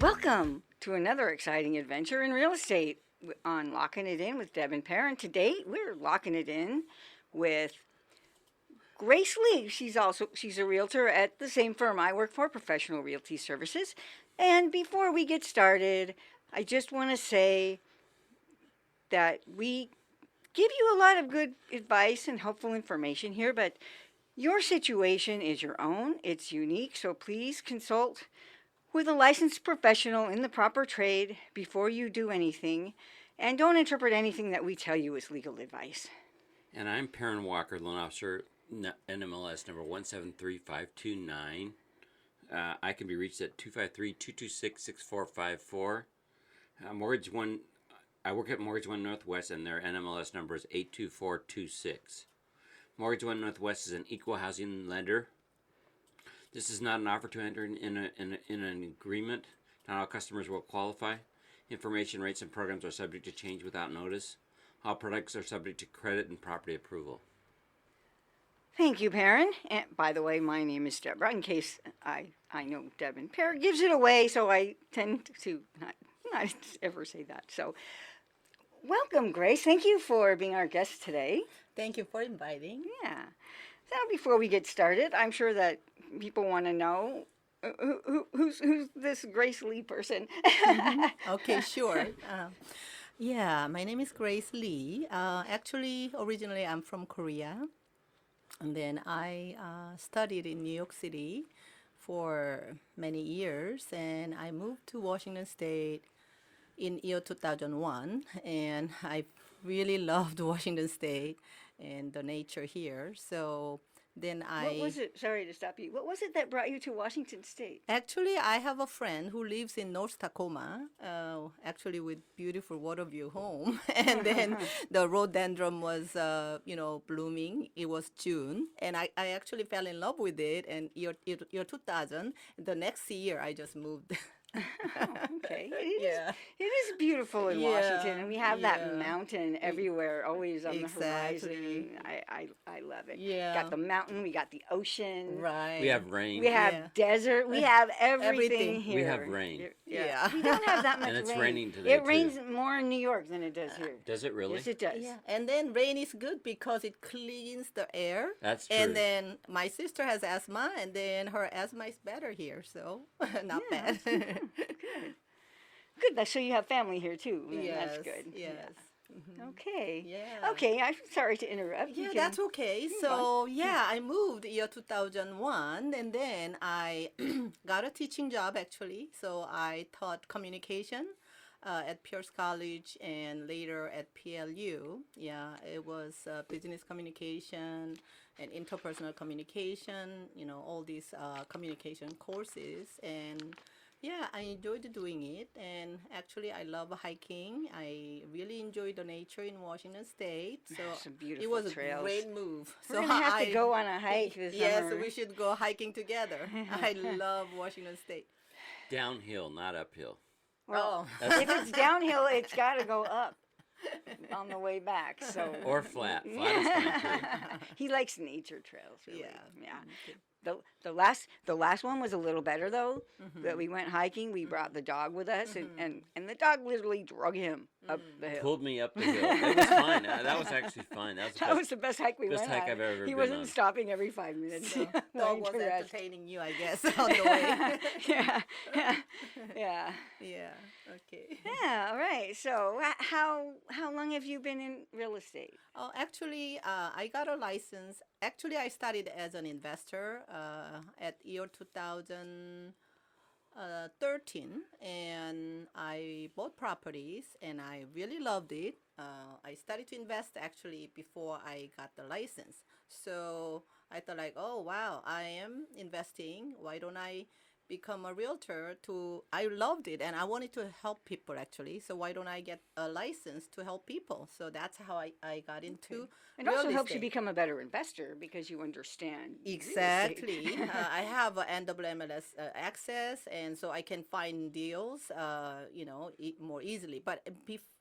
Welcome to another exciting adventure in real estate on Locking It In with Deb and Perrin. Today we're locking it in with Grace Lee. She's a realtor at the same firm I work for, Professional Realty Services. And before we get started, I just want to say that we give you a lot of good advice and helpful information here, but your situation is your own. It's unique, so please consult with a licensed professional in the proper trade before you do anything, and don't interpret anything that we tell you as legal advice. And I'm Perrin Walker, loan officer, NMLS number 173529. I can be reached at 253-226-6454. Mortgage One, I work at Mortgage One Northwest, and their NMLS number is 82426. Mortgage One Northwest is an equal housing lender. This is not an offer to enter in an agreement. Not all customers will qualify. Information, rates, and programs are subject to change without notice. All products are subject to credit and property approval. Thank you, Perrin. And by the way, my name is Deborah, in case I know Deb and Perrin gives it away, so I tend to not ever say that. So welcome, Grace. Thank you for being our guest today. Thank you for inviting. Yeah. So before we get started, I'm sure that people want to know who's this Grace Lee person. Okay, sure. Yeah, my name is Grace Lee. Actually, originally I'm from Korea. And then I studied in New York City for many years. And I moved to Washington State in year 2001. And I really loved Washington State and the nature here. So then What was it? Sorry to stop you. What was it that brought you to Washington State? Actually, I have a friend who lives in North Tacoma, actually with beautiful water view home. And then the rhododendron was, blooming. It was June. And I actually fell in love with it. And year 2000, the next year, I just moved. Okay. Yeah. It is beautiful in Washington, and we have that yeah. mountain everywhere, always on the Exactly. horizon. I love it. Yeah. Got the mountain, we got the ocean, Right. We have rain. we have Yeah. desert, we have everything Everything. here. We have rain. Yeah. We don't have that much And it's rain. raining today, It too. rains more in New York than it does here. Does it really? Yes, it does. Yeah, and then rain is good because it cleans the air. That's true. And then my sister has asthma, and then her asthma is better here, so not Yeah, bad. Good. So you have family here too. and Yes, That's good. yes. Yeah. Okay. Yeah. Okay. I'm sorry to interrupt. You Yeah, can- that's okay. So yeah, I moved year 2001, and then I got a teaching job actually. So I taught communication at Pierce College and later at PLU. Yeah, it was business communication and interpersonal communication. All these communication courses and. Yeah, I enjoyed doing it, and actually, I love hiking. I really enjoy the nature in Washington State, so Some beautiful it was trails. a great move. We're gonna have to I- go on a hike this Yes, summer. we should go hiking together. I love Washington State. Downhill, not uphill. Well, Oh. if it's downhill, it's got to go up on the way back. So Or flat. Flat is fine too. he likes nature trails. Really. Yeah. Yeah. The last one was a little better though. That we went hiking. We brought the dog with us, and the dog literally drug him up the hill. Pulled me up the hill. It was fine. That was actually fine. That was the That best. was the best hike we best went hike on. I've ever He been wasn't on. stopping every 5 minutes. So, wanting dog was to rest. entertaining you, I guess, on the way. yeah, yeah. Yeah. Okay. Yeah, all right. So, how long have you been in real estate? Oh, actually, I got a license. Actually, I started as an investor at year 2013, and I bought properties, and I really loved it. I started to invest actually before I got the license. So I thought like, oh wow, I am investing. Why don't I become a realtor? I loved it and I wanted to help people actually. So why don't I get a license to help people? So that's how I got into It real also helps you estate. become a better investor because you understand real estate. Exactly. I have a NWMLS access, and so I can find deals, more easily. But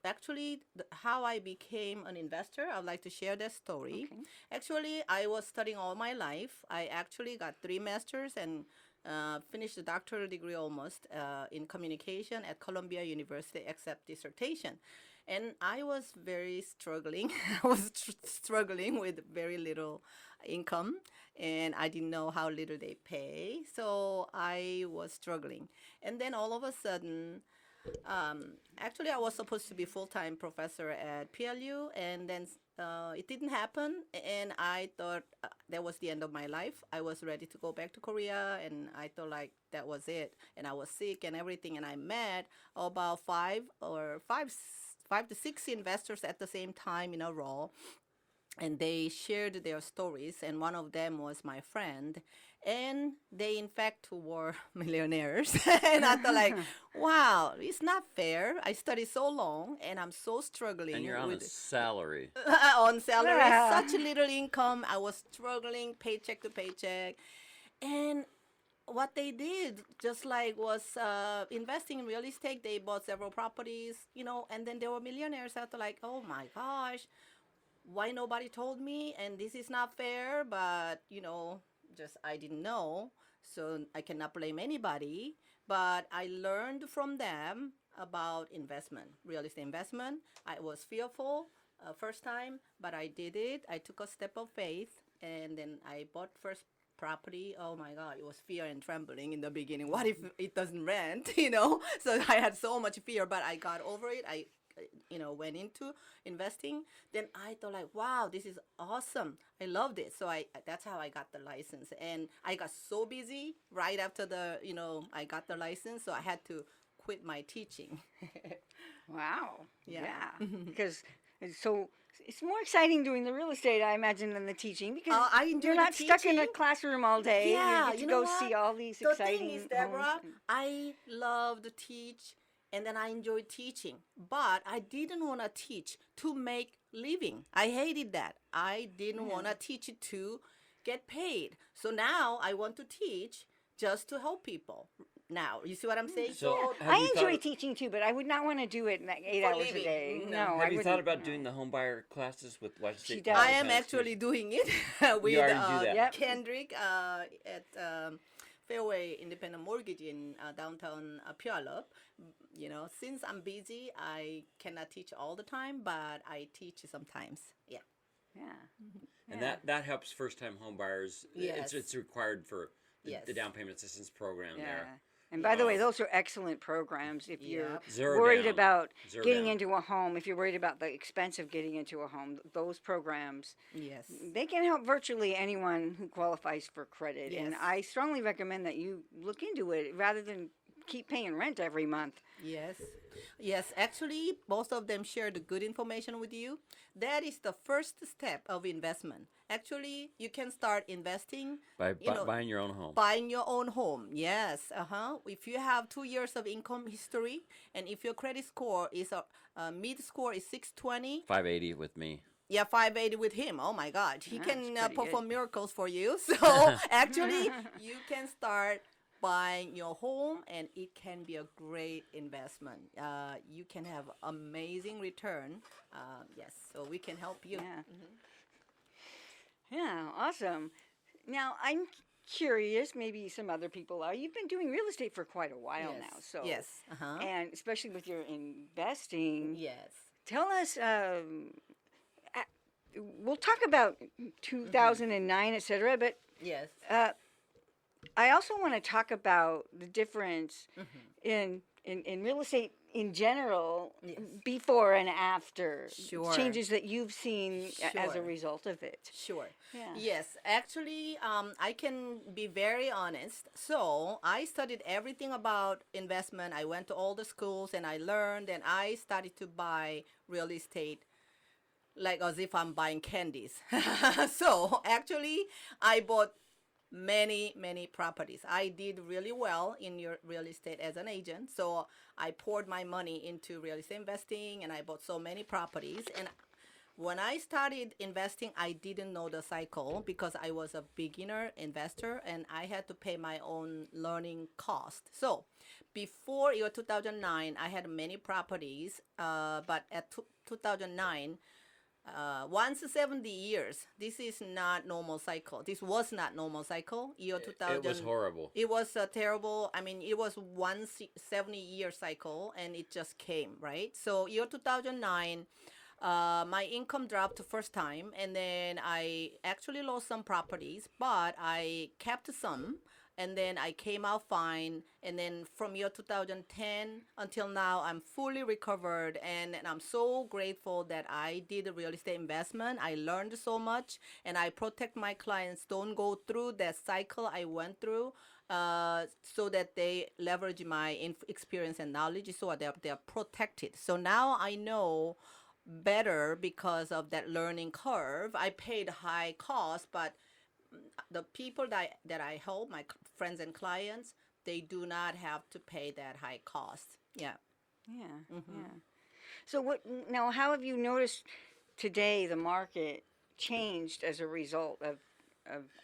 actually, how I became an investor, I'd like to share that story. Okay. Actually, I was studying all my life. I actually got 3 masters and finished a doctoral degree almost in communication at Columbia University, except dissertation. And I was very struggling. I was struggling with very little income, and I didn't know how little they pay. So I was struggling. And then all of a sudden, actually, I was supposed to be full-time professor at PLU, and then it didn't happen. And I thought that was the end of my life. I was ready to go back to Korea, and I thought like that was it. And I was sick and everything. And I met about five to six investors at the same time in a row, and they shared their stories, and one of them was my friend, and they in fact were millionaires. And I thought like, wow, it's not fair. I studied so long and I'm so struggling And you're on a with salary. on salary, Yeah. such little income. I was struggling paycheck to paycheck. And what they did just like was investing in real estate. They bought several properties, and then they were millionaires. I thought like, oh my gosh, why nobody told me? And this is not fair, but just I didn't know, so I cannot blame anybody. But I learned from them about investment, real estate investment. I was fearful first time, but I did it. I took a step of faith, and then I bought first property. Oh my God, it was fear and trembling in the beginning. What if it doesn't rent? So I had so much fear, but I got over it. I went into investing. Then I thought like, wow, this is awesome. I loved it. So that's how I got the license. And I got so busy right after I got the license. So I had to quit my teaching. Wow. Yeah. Because so it's more exciting doing the real estate, I imagine, than the teaching because I enjoy you're the not stuck in a teaching. classroom all day. Yeah, You get to you know go what? see all these The exciting thing is, Deborah, homes. I love to teach, and then I enjoy teaching, but I didn't want to teach to make living. I hated that. I didn't want to teach to get paid. So now I want to teach just to help people. Now, you see what I'm saying? So have I you enjoy thought- teaching too, but I would not want to do it like 8 For hours a living. day. No. No, Have I you wouldn't, thought about no. doing the home buyer classes with Washington She does. I am actually doing it with already do that. Yep. Kendrick at Fairway Independent Mortgage in downtown Puyallup. Since I'm busy, I cannot teach all the time, but I teach sometimes. Yeah. Yeah. And Yeah. that helps first time home buyers. Yes. It's required for the Yes. down payment assistance program Yeah. there. And by the way, those are excellent programs if you're Yep. Zero worried down. about Zero getting down. into a home, if you're worried about the expense of getting into a home, those programs, Yes. they can help virtually anyone who qualifies for credit. And Yes. I strongly recommend that you look into it rather than keep paying rent every month. Yes. Yes, actually, both of them share the good information with you. That is the first step of investment. Actually, you can start investing By you know, buying your own home. buying your own home. Yes. If you have 2 years of income history, and if your credit score is mid score is 620, 580 with me. yeah, 580 with him. Oh my God, he That's can pretty perform good. miracles for you. So actually, you can start buying your home, and it can be a great investment. You can have amazing return. Yes, so we can help you. Yeah. Yeah, awesome. Now, I'm curious, maybe some other people are. You've been doing real estate for quite a while Yes. now. So Yes. Uh-huh. And especially with your investing, Yes. tell us. We'll talk about 2009, et cetera, but Yes. I also want to talk about the difference in real estate in general, Yes. before and after Sure. changes that you've seen as a Sure. result of it. Sure. Yeah. Yes, actually, I can be very honest. So I studied everything about investment. I went to all the schools and I learned, and I started to buy real estate like as if I'm buying candies. So actually, I bought many properties. I did really well in your real estate as an agent. So I poured my money into real estate investing, and I bought so many properties. And when I started investing, I didn't know the cycle because I was a beginner investor and I had to pay my own learning cost. So before year 2009, I had many properties, but at 2009, once 70 years. This is not normal cycle. This was not normal cycle. Year 2000. It was horrible. It was terrible. I mean, it was one 70-year cycle, and it just came, right? So year 2009, my income dropped the first time, and then I actually lost some properties, but I kept some, and then I came out fine. And then from year 2010 until now, I'm fully recovered, and I'm so grateful that I did a real estate investment. I learned so much, and I protect my clients don't go through that cycle I went through, so that they leverage my experience and knowledge, so they're protected. So now I know better because of that learning curve. I paid high cost, but the people that I help, my friends and clients, they do not have to pay that high cost. Yeah. Yeah. Mm-hmm. Yeah. So what now? How have you noticed today the market changed as a result of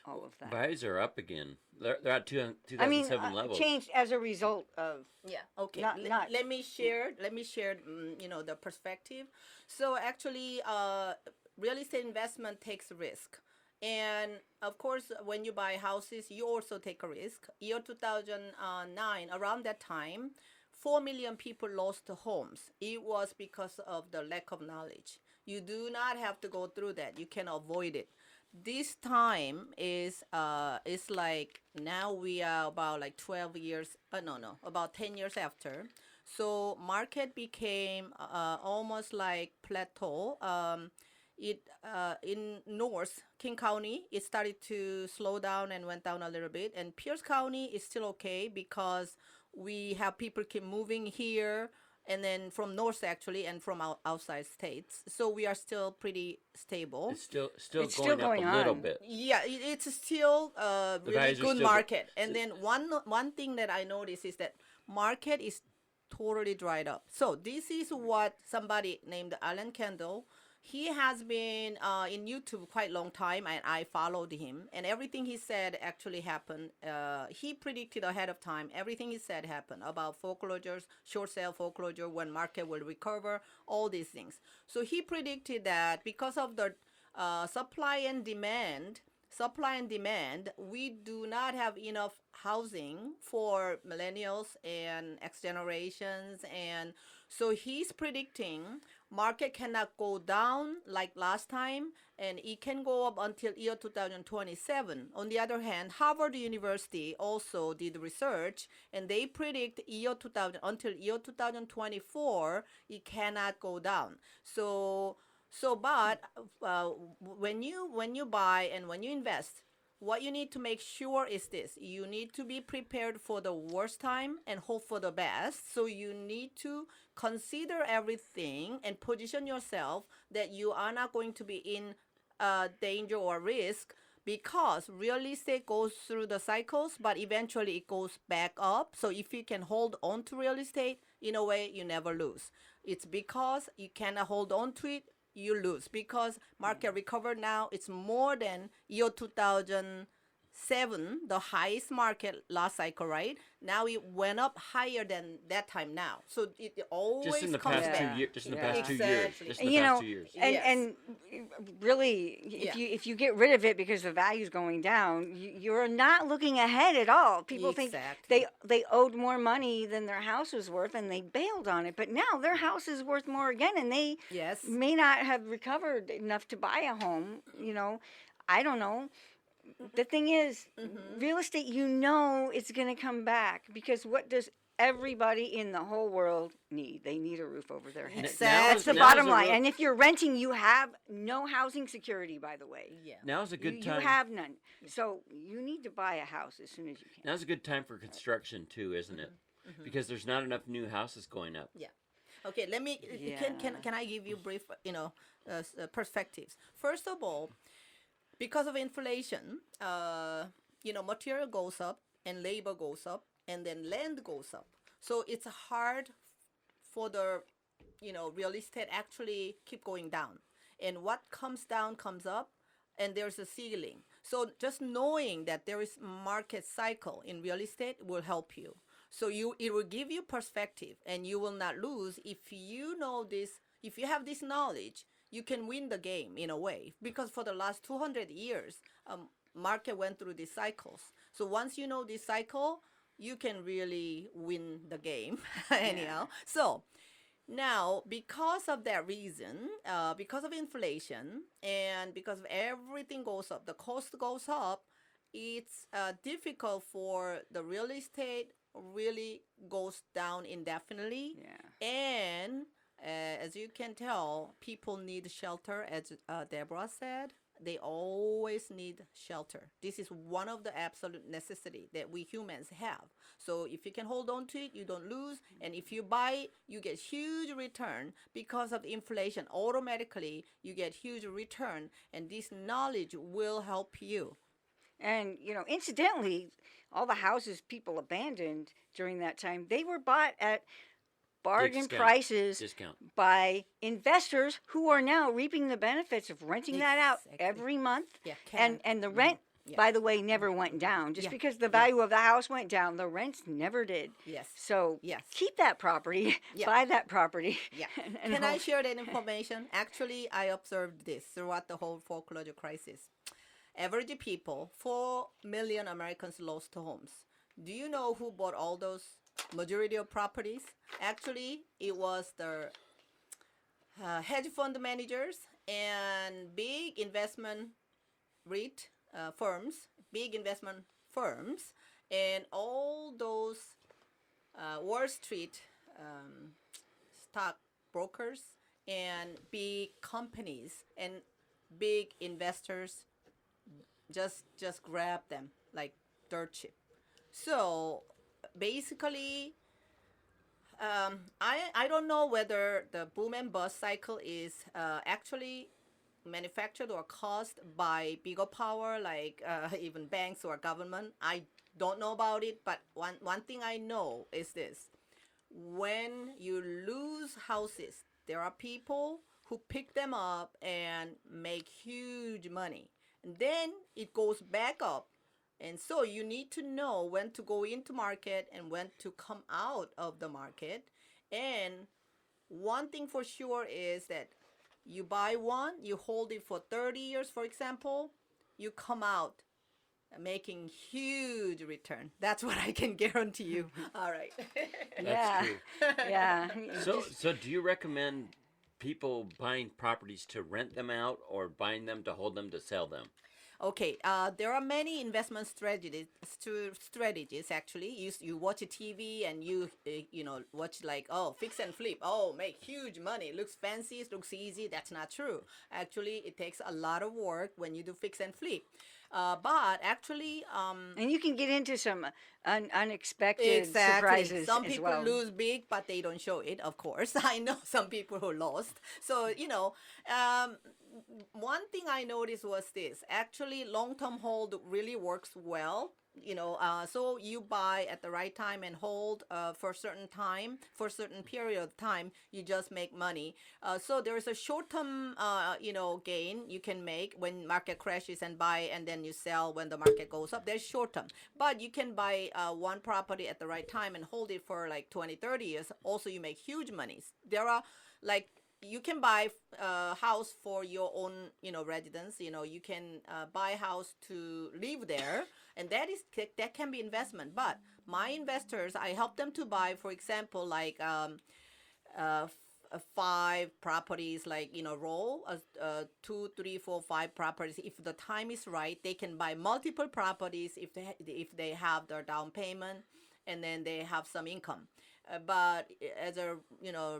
all of that? Values are up again. They're at 2007 I mean, levels. changed as a result of. Yeah. Okay. Not- Let me share. The perspective. So actually, real estate investment takes risk, and of course, when you buy houses, you also take a risk. Year 2009, around that time, 4 million people lost homes. It was because of the lack of knowledge. You do not have to go through that. You can avoid it. This time is like now we are about like 12 years, about 10 years after. So market became almost like plateau. In North King County, it started to slow down and went down a little bit. And Pierce County is still okay because we have people keep moving here, and then from north actually, and from outside states. So we are still pretty stable. It's still It's going still up going a little on. bit. Yeah, it's still a really values are good still- market. And then one thing that I noticed is that market is totally dried up. So this is what somebody named Alan Kendall. He has been in YouTube quite long time, and I followed him. And everything he said actually happened. He predicted ahead of time. Everything he said happened about foreclosures, short sale foreclosure, when market will recover, all these things. So he predicted that because of the supply and demand, we do not have enough housing for millennials and X generations. And so he's predicting market cannot go down like last time, and it can go up until year 2027. On the other hand, Harvard University also did research, and they predict year 2000 until year 2024 it cannot go down. But when you buy and when you invest, what you need to make sure is this: you need to be prepared for the worst time and hope for the best. So you need to consider everything and position yourself that you are not going to be in danger or risk, because real estate goes through the cycles, but eventually it goes back up. So if you can hold on to real estate, in a way, you never lose. It's because you cannot hold on to it, you lose, because market recovered now. It's more than year 2007, the highest market last cycle, right? Now it went up higher than that time now. So it always Just in the comes past back. 2 years. Just in the Yeah. past 2 years. Exactly. Just in the You past know, 2 years. and Yes. and really, Yeah. if you get rid of it because the value's going down, you're not looking ahead at all. People think Exactly. they owed more money than their house was worth, and they bailed on it. But now their house is worth more again, and they Yes. may not have recovered enough to buy a home. I don't know. The thing is, real estate, it's going to come back, because what does everybody in the whole world need? They need a roof over their head. Exactly. That's the Now's bottom a line. real- And if you're renting, you have no housing security, by the way. Yeah. Now's a good You time. have none. So you need to buy a house as soon as you can. Now's a good time for construction too, isn't it? Because there's not enough new houses going up. Yeah. Okay, let me can I give you brief perspectives. First of all, because of inflation, material goes up and labor goes up, and then land goes up. So it's hard for the real estate actually keep going down. And what comes down comes up, and there's a ceiling. So just knowing that there is market cycle in real estate will help you. So it will give you perspective, and you will not lose if you know this. If you have this knowledge, you can win the game in a way, because for the last 200 years, market went through these cycles. So once you know this cycle, you can really win the game. Anyhow, so now, because of that reason, because of inflation and because of everything goes up, the cost goes up, it's difficult for the real estate really goes down indefinitely. Yeah. And as you can tell, people need shelter, as Deborah said. They always need shelter. This is one of the absolute necessity that we humans have. So if you can hold on to it, you don't lose. And if you buy it, you get huge return because of the inflation. Automatically, you get huge return. And this knowledge will help you. And, incidentally, all the houses people abandoned during that time, they were bought at bargain Discount. prices Discount. by investors who are now reaping the benefits of renting that out Exactly. every month. Yeah, And the rent, Yeah. by the way, never went down. Just Yeah. because the value of the house went down, the rents never did. Yes. So Yes. keep that property, Yeah. buy that property. Yeah. and Can I hope- share that information? Actually, I observed this throughout the whole foreclosure crisis. Average people, 4 million Americans lost homes. Do you know who bought all those majority of properties? Actually, it was the hedge fund managers and big investment REIT firms, big investment firms, and all those Wall Street stock brokers and big companies and big investors just grab them like dirt cheap. So basically, I don't know whether the boom and bust cycle is actually manufactured or caused by bigger power like even banks or government. I don't know about it, but one thing I know is this: when you lose houses, there are people who pick them up and make huge money, and then it goes back up. And so you need to know when to go into market and when to come out of the market. And one thing for sure is that you buy one, you hold it for 30 years, for example, you come out making huge return. That's what I can guarantee you. All right. yeah. true. Yeah. So do you recommend people buying properties to rent them out or buying them to hold them to sell them? Okay, there are many investment strategies actually. You watch a TV and you watch like, oh, fix and flip, oh, make huge money, looks fancy, it looks easy. That's not true. Actually, it takes a lot of work when you do fix and flip. But actually, and you can get into some unexpected surprises some as people well. lose big, but they don't show it. Of course, I know some people who lost. So one thing I noticed was this: actually, long-term hold really works well. So you buy at the right time and hold for a certain time, for a certain period of time. You just make money. So there is a short-term, gain you can make when market crashes and buy, and then you sell when the market goes up. There's short-term, but you can buy one property at the right time and hold it for like 20, 30 years. Also, you make huge monies. There are like you can buy a house for your own, residence. You can buy a house to live there, and that can be investment. But my investors, I help them to buy, for example, like 5 properties, like roll 2, 3, 4, 5 properties. If the time is right, they can buy multiple properties if they have their down payment, and then they have some income. But as a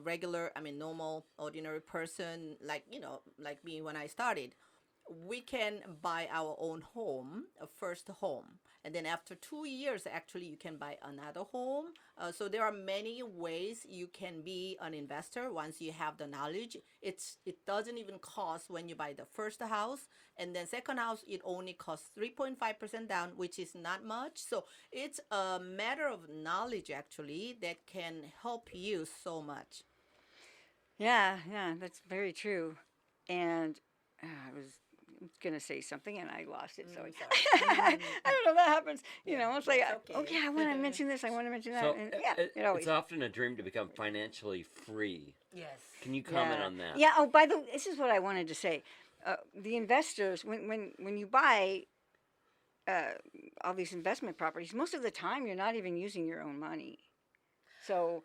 regular, normal, ordinary person, like me when I started, we can buy our own home, a first home, and then after 2 years, actually, you can buy another home. So there are many ways you can be an investor once you have the knowledge. It doesn't even cost when you buy the first house, and then second house, it only costs 3.5% down, which is not much. So it's a matter of knowledge actually that can help you so much. Yeah, that's very true. And I was was gonna say something and I lost it. So sorry. I don't know. That happens. You know, it's like, that's oh okay. yeah, I want to mention this. I want to mention that. So and yeah, it always. it's often a dream to become financially free. Yes. Can you comment Yeah. on that? Yeah. Oh, by the way, this is what I wanted to say. The investors, when you buy all these investment properties, most of the time you're not even using your own money. So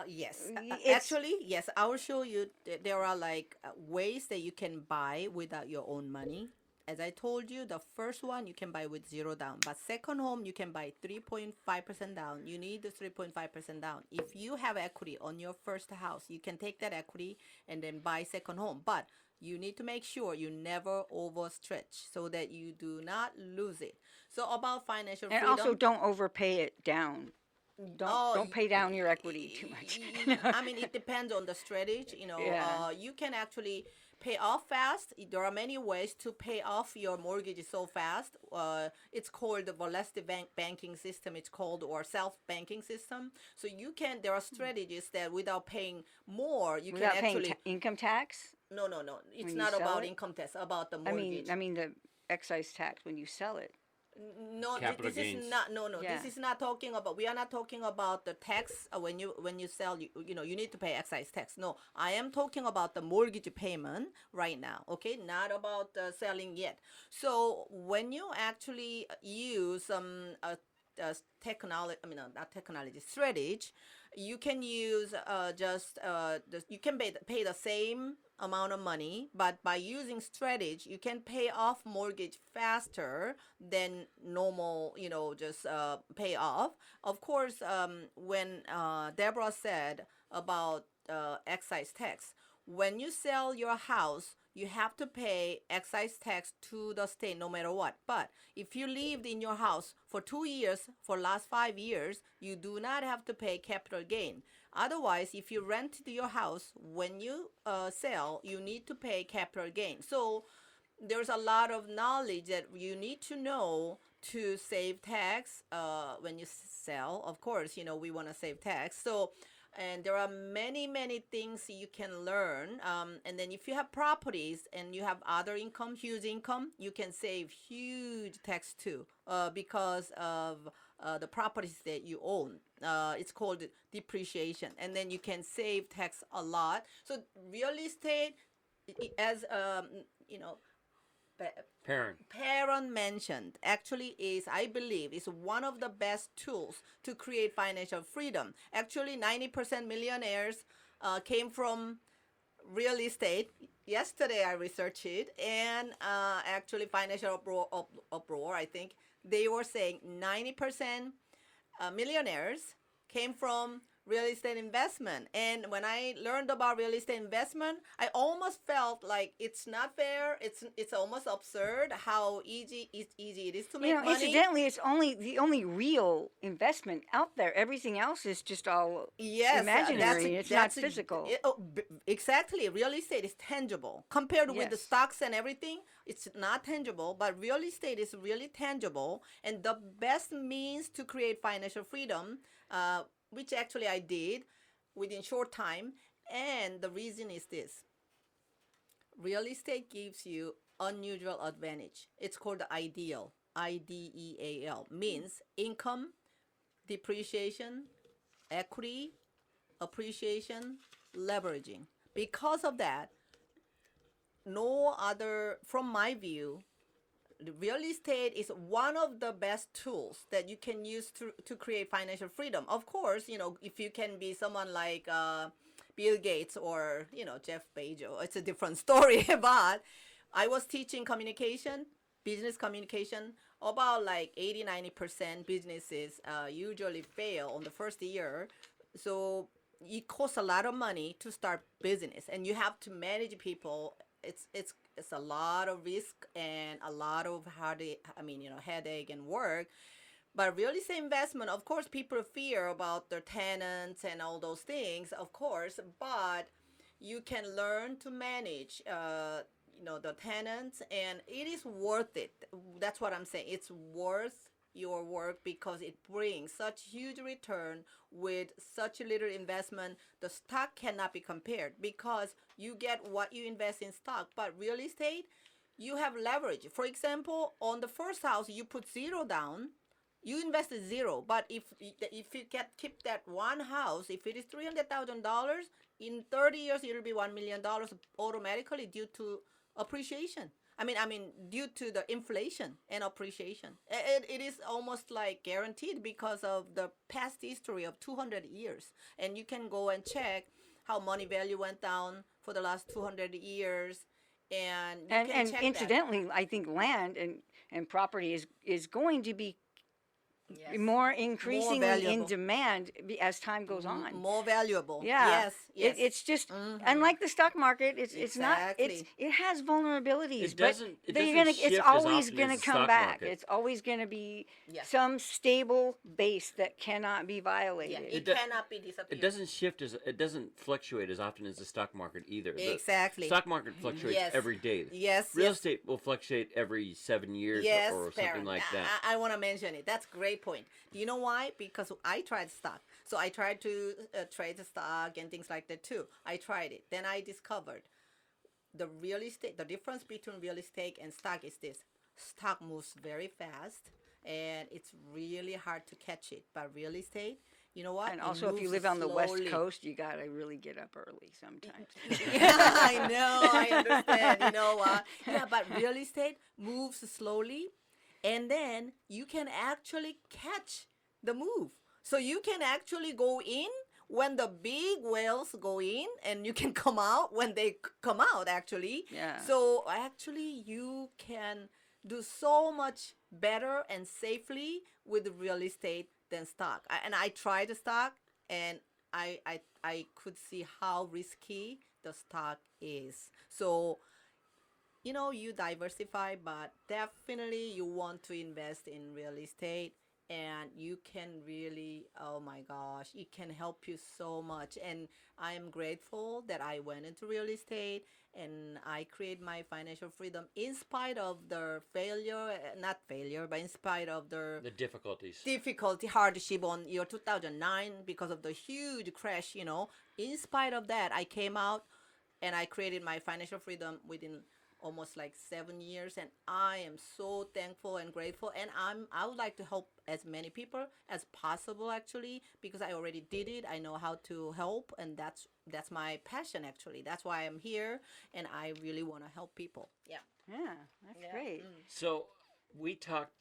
Yes. It's- Actually, yes. I will show you. There are like ways that you can buy without your own money. As I told you, the first one you can buy with zero down, but second home you can buy 3.5% down. You need the 3.5% down. If you have equity on your first house, you can take that equity and then buy second home. But you need to make sure you never overstretch so that you do not lose it. So about financial and freedom. also don't overpay it down. Oh, Don't pay down your equity too much. I mean, it depends on the strategy. You know, Yeah. you can actually pay off fast. There are many ways to pay off your mortgage so fast. It's called the velocity banking system. It's called or self banking system. So you can. There are strategies that without paying more, you Without can paying actually. income tax. No, no, no. It's when you not sell about it? income tax. About the I mortgage. mean the excise tax when you sell it. No, Capital this gains. is not. No, no. Yeah. This is not talking about. We are not talking about the tax when you sell. You know you need to pay excise tax. No, I am talking about the mortgage payment right now. Okay, not about selling yet. So when you actually use technology, I mean not technology, strategy, you can use you can pay the same amount of money, but by using strategy, you can pay off mortgage faster than normal, you know, just pay off. Of course, when Deborah said about excise tax, when you sell your house, you have to pay excise tax to the state no matter what. But if you lived in your house for 2 years, for last 5 years, you do not have to pay capital gain. Otherwise, if you rented your house, when you sell, you need to pay capital gain. So there's a lot of knowledge that you need to know to save tax when you sell. Of course, you know, we want to save tax. So and there are many things you can learn, and then if you have properties and you have other income, huge income, you can save huge tax too, because of the properties that you own. It's called depreciation, and then you can save tax a lot. So real estate, as you know, Perron mentioned, actually is, I believe, is one of the best tools to create financial freedom. Actually, 90% millionaires came from real estate. Yesterday, I researched it, and actually, Financial Uproar, I think, they were saying 90% millionaires came from real estate investment. And when I learned about real estate investment, I almost felt like it's not fair. It's almost absurd how easy it is to make You know, money. incidentally, it's only the only real investment out there. Everything else is just all Yes, imaginary. It's not physical. Exactly. Real estate is tangible compared with the Yes. stocks and everything. It's not tangible, but real estate is really tangible. And the best means to create financial freedom, which actually I did within short time. And the reason is this: real estate gives you unusual advantage. It's called the ideal. IDEAL means income, depreciation, equity, appreciation, leveraging. Because of that, no other, from my view, the real estate is one of the best tools that you can use to create financial freedom. Of course, you know, if you can be someone like Bill Gates or, you know, Jeff Bezos, it's a different story. But I was teaching communication, business communication. About like 80-90% businesses usually fail on the first year. So it costs a lot of money to start business, and you have to manage people. It's a lot of risk and a lot of headache and work. But real estate investment, of course, people fear about their tenants and all those things, of course. But you can learn to manage, the tenants, and it is worth it. That's what I'm saying. It's worth your work because it brings such huge return with such little investment. The stock cannot be compared because you get what you invest in stock, but real estate, you have leverage. For example, on the first house, you put zero down, you invested zero. But if you keep that one house, if it is $300,000, in 30 years it'll be $1 million automatically due to appreciation. I mean, due to the inflation and appreciation. It is almost like guaranteed because of the past history of 200 years. And you can go and check how money value went down for the last 200 years. And you can And check incidentally, I think land and property is going to be that. Yes. more increasingly in valuable. demand as time goes on. More valuable. Yeah. Yes. Yes. It's just unlike the stock market. It's not. Exactly. It has vulnerabilities, It doesn't- but it they're doesn't gonna. It's shift as always often gonna as the come stock back. market. It's always gonna be Yes. some stable base that cannot be violated. Yeah, it do- cannot be disappeared. It doesn't fluctuate as often as the stock market either. The Exactly. stock market fluctuates Yes. every day. Yes. Real yes. estate will fluctuate every 7 years Yes, or something parent. like that. I want to mention it. That's a great point. Do you know why? Because I tried stock. So I tried to trade the stock and things like that too. I tried it. Then I discovered the real estate, the difference between real estate and stock is this. Stock moves very fast and it's really hard to catch it. But real estate, you know what? And It also, if you moves live on the West slowly. Coast, you gotta really get up early sometimes. Yeah, I know. I understand. You know what? Yeah, but real estate moves slowly, and then you can actually catch the move. So you can actually go in when the big whales go in, and you can come out when they come out. Actually, Yeah. So actually, you can do so much better and safely with real estate than stock. And I tried the stock, and I could see how risky the stock is. So, you diversify, but definitely you want to invest in real estate, and you can really, oh my gosh, it can help you so much. And I am grateful that I went into real estate and I create my financial freedom in spite of the failure, not failure, but in spite of the The difficulties. difficulty, hardship on year 2009 because of the huge crash. In spite of that, I came out and I created my financial freedom within almost like 7 years, and I am so thankful and grateful. And I would like to help as many people as possible, actually, because I already did it. I know how to help, and that's my passion, actually. That's why I'm here, and I really want to help people. Yeah. Yeah, that's great. So we talked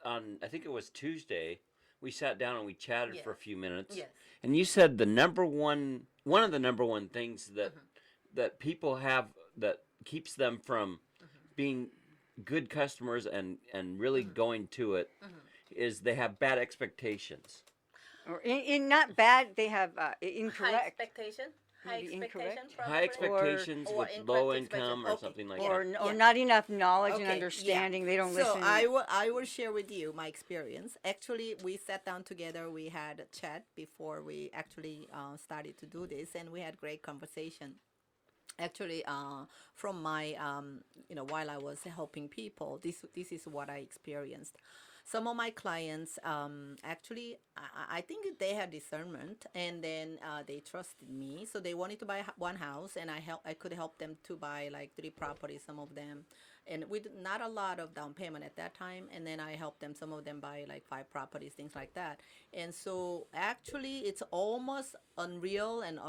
on, I think it was Tuesday. We sat down and we chatted Yes. for a few minutes. Yes. And you said one of the number one things that people have that keeps them from being good customers and really going to it is they have bad expectations. Or in not bad, they have High incorrect. expectation. Maybe incorrect. High expectations Or with incorrect low expectation. income or Okay. something like Or, that. or Yeah. not enough knowledge and Okay, understanding. yeah. They don't So listen. I will share with you my experience. Actually, we sat down together. We had a chat before we actually started to do this, and we had great conversation. Actually, from my while I was helping people, this is what I experienced. Some of my clients, actually, I think they had discernment, and then they trusted me. So they wanted to buy one house, and I could help them to buy like 3 properties, some of them, and with not a lot of down payment at that time. And then I helped them, some of them buy like 5 properties, things like that. And so actually, it's almost unreal and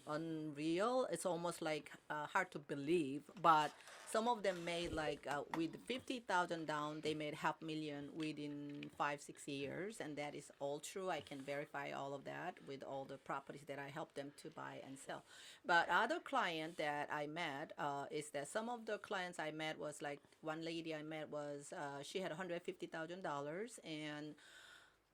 unreal. It's almost like hard to believe, but some of them made like with 50,000 down, they made $500,000 within 5-6 years, and that is all true. I can verify all of that with all the properties that I helped them to buy and sell. But other client that I met is that some of the clients I met was like one lady I met was she had $150,000 and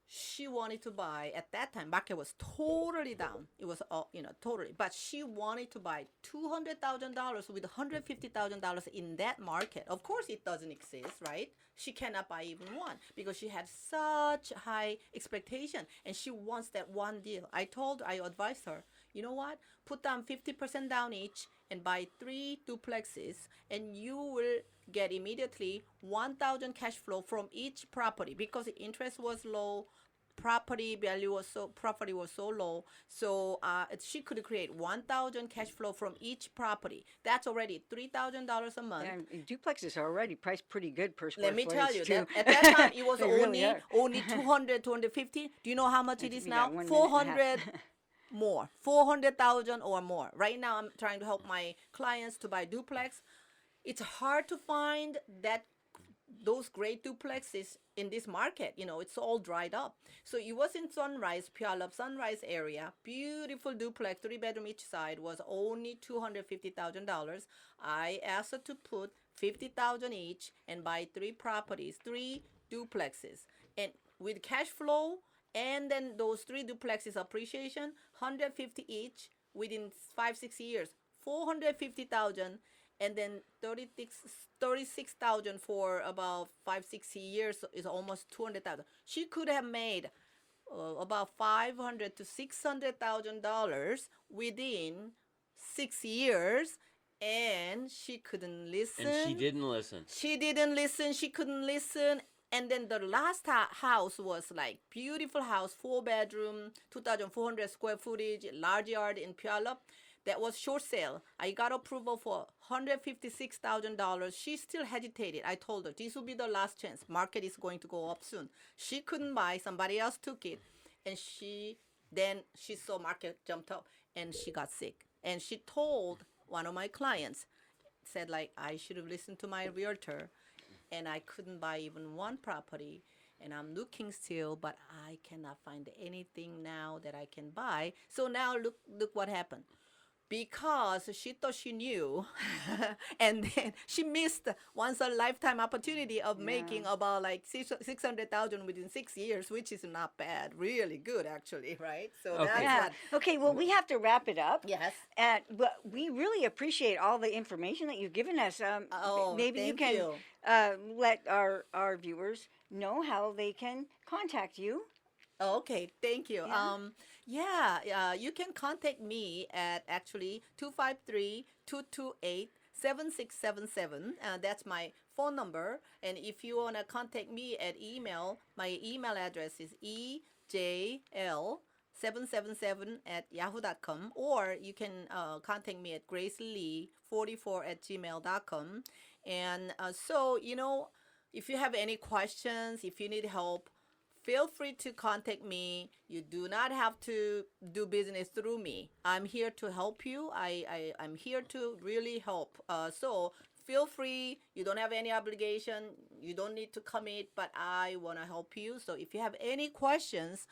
she wanted to buy at that time. Market was totally down. It was all totally. But she wanted to buy $200,000 with $150,000 in that market. Of course, it doesn't exist, right? She cannot buy even one because she had such high expectation, and she wants that one deal. I advised her, you know what? Put down 50% down each and buy 3 duplexes, and you will get immediately 1,000 cash flow from each property because the interest was low. property was so low, so she could create 1,000 cash flow from each property. That's already $3,000 a month. And duplexes are already priced pretty good per square Let me footage, tell you, too. at that time it was They really are. only 200, 250. Do you know how much it is We now? got 1 minute and a half. 400 more, 400,000 or more. Right now, I'm trying to help my clients to buy duplex. It's hard to find those great duplexes in this market. You know, it's all dried up. So it was in Sunrise, Puyallup, Sunrise area. Beautiful duplex, 3-bedroom each side, was only $250,000. I asked her to put $50,000 each and buy 3 properties, 3 duplexes, and with cash flow. And then those 3 duplexes appreciation, $150 each within 5-6 years, $450,000, and then 36,000 for about 5-6 years is almost $200,000. She could have made about $500,000 to $600,000 within 6 years, and she couldn't listen. And she didn't listen. She didn't listen. She couldn't listen. And then the last house was like beautiful house, 4-bedroom, 2,400 square footage, large yard in Puyallup. That was short sale. I got approval for $156,000. She still hesitated. I told her this will be the last chance. Market is going to go up soon. She couldn't buy. Somebody else took it, and she saw market jumped up, and she got sick. And she told one of my clients, said like, I should have listened to my realtor. And I couldn't buy even 1 property, and I'm looking still, but I cannot find anything now that I can buy. So now look what happened. Because she thought she knew, and then she missed once a lifetime opportunity of making about like 600,000 within 6 years, which is not bad, really good actually, right? So Okay. that's Yeah. what. Okay, well, we have to wrap it up. Yes. But we really appreciate all the information that you've given us. Oh, Maybe you thank can you. let our viewers know how they can contact you. Oh, okay, thank you. Yeah. You can contact me at actually 253-228-7677. That's my phone number. And if you want to contact me at email, my email address is ejl777@yahoo.com, or you can contact me at gracelee44@gmail.com. And so, you know, if you have any questions, if you need help, feel free to contact me. You do not have to do business through me. I'm here to help you. I'm here to really help. So feel free. You don't have any obligation. You don't need to commit, but I want to help you. So if you have any questions,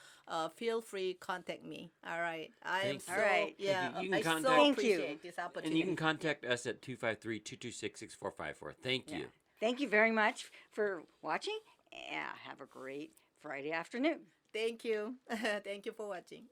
feel free, contact me. All right. I am Thank so, you. All right. yeah, You can I contact- so Thank you. appreciate this And opportunity. you can contact us at 253-226-6454. Thank you. Thank you very much for watching. Yeah, have a great Friday afternoon. Thank you. Thank you for watching.